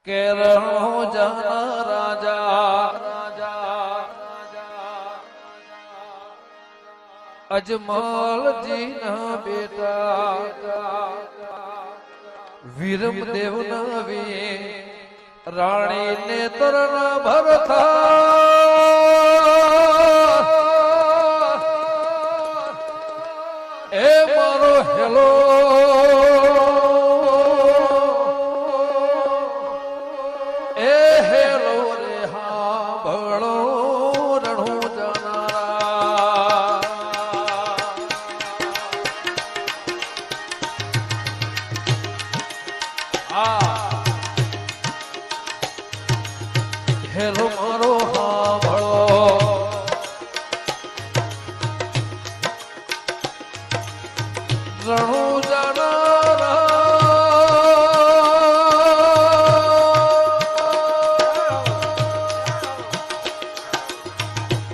કેરણો જાના રાજા અજમલજી ના બેટા વીરમ દેવ ના વી રાણી ને તરના ભરતા એ મારો હેલો એ હેલો રે હા ભળો રણું જાનારા હેલો મારો હા ભળો રણું જાનારા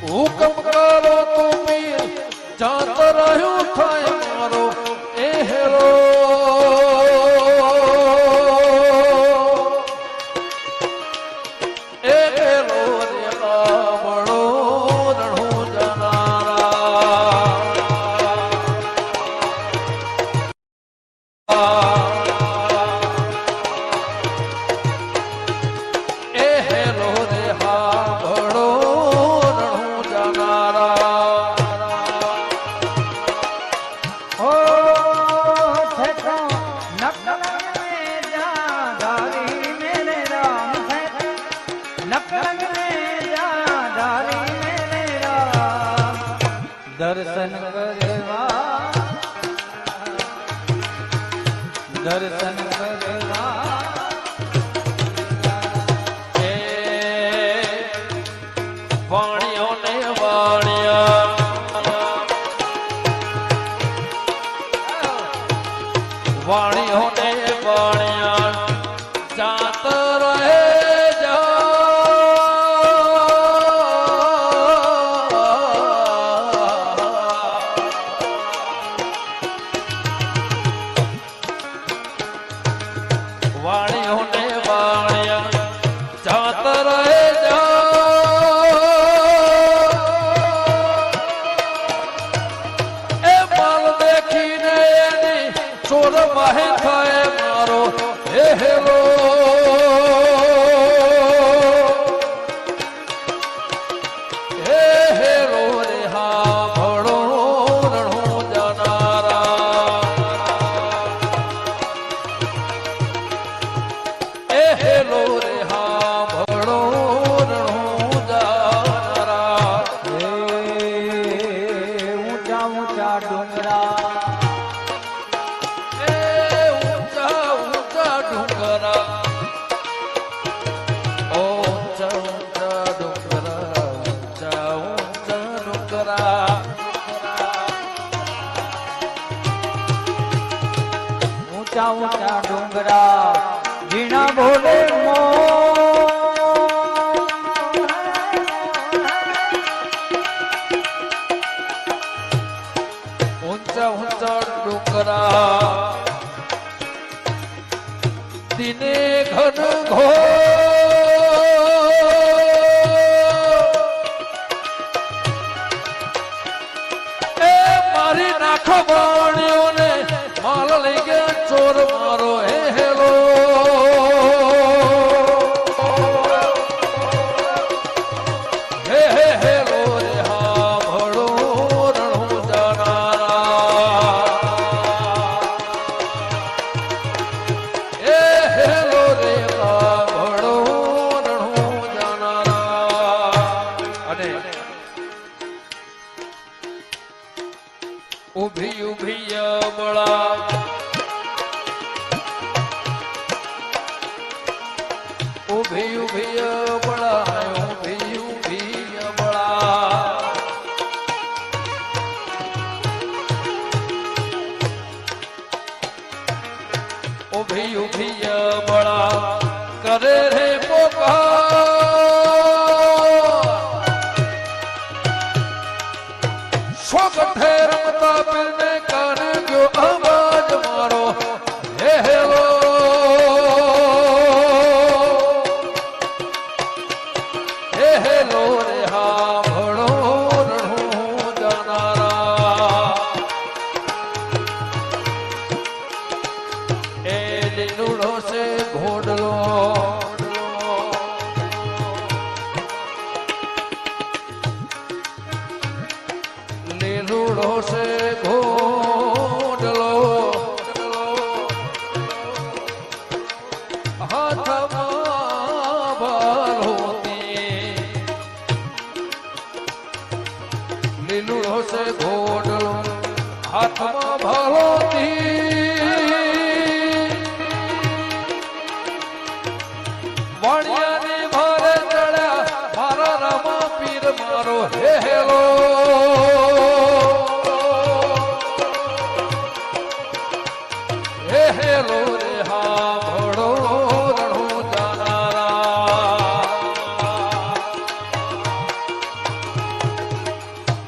હુકમ કરો તો મીર જાત રહ્યું થાય મારો એ હેલો એ હેલો રે બાવળો રણું જાનારા એ હેલો રે હા ભળો રણું જાનારા हो ठेको नकल में जा धारी मेरे राम ठेको नकल में जा धारी मेरे राम दर्शन करवा એ વાણિયો ને વાણિયા વાણિયો ને વાણિયા જાત રહે વાણિયો ને વાણિયા જાત રહે એ માલ દેખીને એની ચોર વાહે થાય મારો હે હેલો હે હેલો રે હા ભળો રણું જાનારા એ હેલો રે હા ભળો રણું જાનારા ऊंचा ऊंचा डूंगरा એ ઊંચા ઊંચા ડુંગરા ઊંચા ઊંચા ડુંગરા ઊંચા ઊંચા ડુંગરા ऊंचा ऊंचा डूंगरा जीना बोले मो ઊંચા ઊંચા ડુંગરા દિને ઘન એ મારી નાખો વાણીઓને માલ લઈ ગયા ચોર મારો હે હેલો હે હે હેલો રે હા ભળો રણું જાનારા એ હેલો રે હા ભળો રણું જાનારા અને ઉભી ઉભી અબળા ઉભી ઉભી અબળા ઉભી ઉભી અબળા ઉભી ઉભી અબળા કરે રે પોકાર શોક ઠેર રમતા પીરને કાને ગયો અવાજ મારો હે હેલો વાણિયાની ભારે ચડ્યા મારા રામા પીર મારો હે હેલો હે હેલો રે હા ભડો રણો જાનારા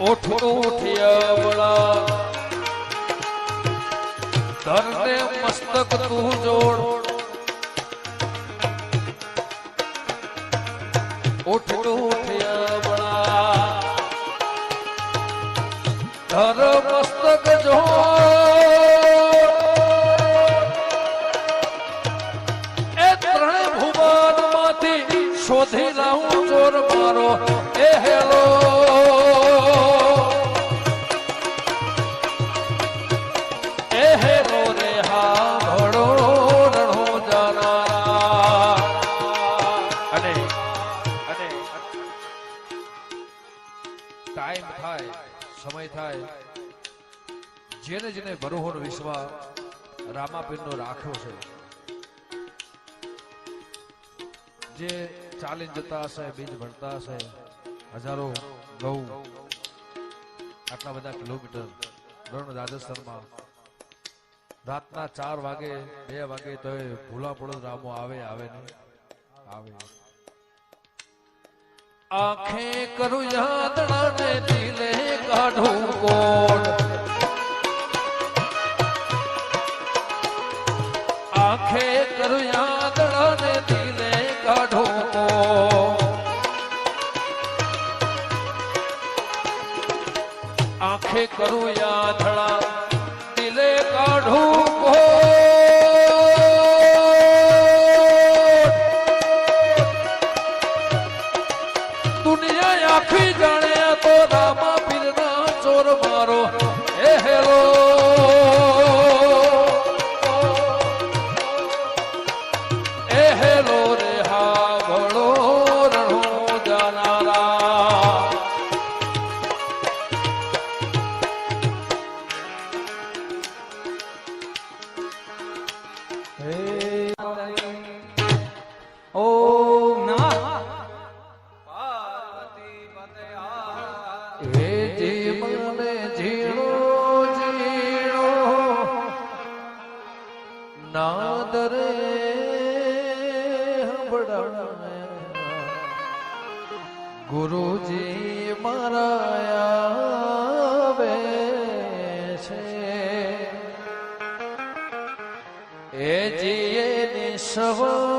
ઓઠ ઉઠ્યા બળા ધરને મસ્તક તું જોડ ઉઠ ઉઠ્યા બળા ધર મસ્તક જોડ એ ત્રણે ભુવન માંથી શોધી લાવું ચોર મારો એ હેલો એ હેલો રે હા ભડો રણો જાનારા અને ટાઈમ થાય સમય થાય જેને જેને બરોહર વિશ્વાસ રામાપીરનો રાખ્યો છે જે ચાલીને જતા હશે બીજ ભણતા હશે હજારો ગૌ આટલા બધા કિલોમીટર રણ રાજસ્થાનમાં રાતના 4 વાગે 2 વાગે તો ભૂલા પડો રામો આવે નહીં આવે આંખે કરું યાદણા ને દિલે કાઢું કોડ આંખે કરું યાદણા ને દિલે કાઢું કોડ આંખે કરું યાદણા દિલે કાઢું કોડ આખી જાણે તો રામા પીરના ચોર મારો એ હેલો એ હેલો રે હા ભળો રણો જાનારા હે ઓમ નમઃ હે જીવને ઝીણો ઝીણો નાદ રે હંભળાયા ગુરુજી મારા આવે છે એ જીએ નિસવા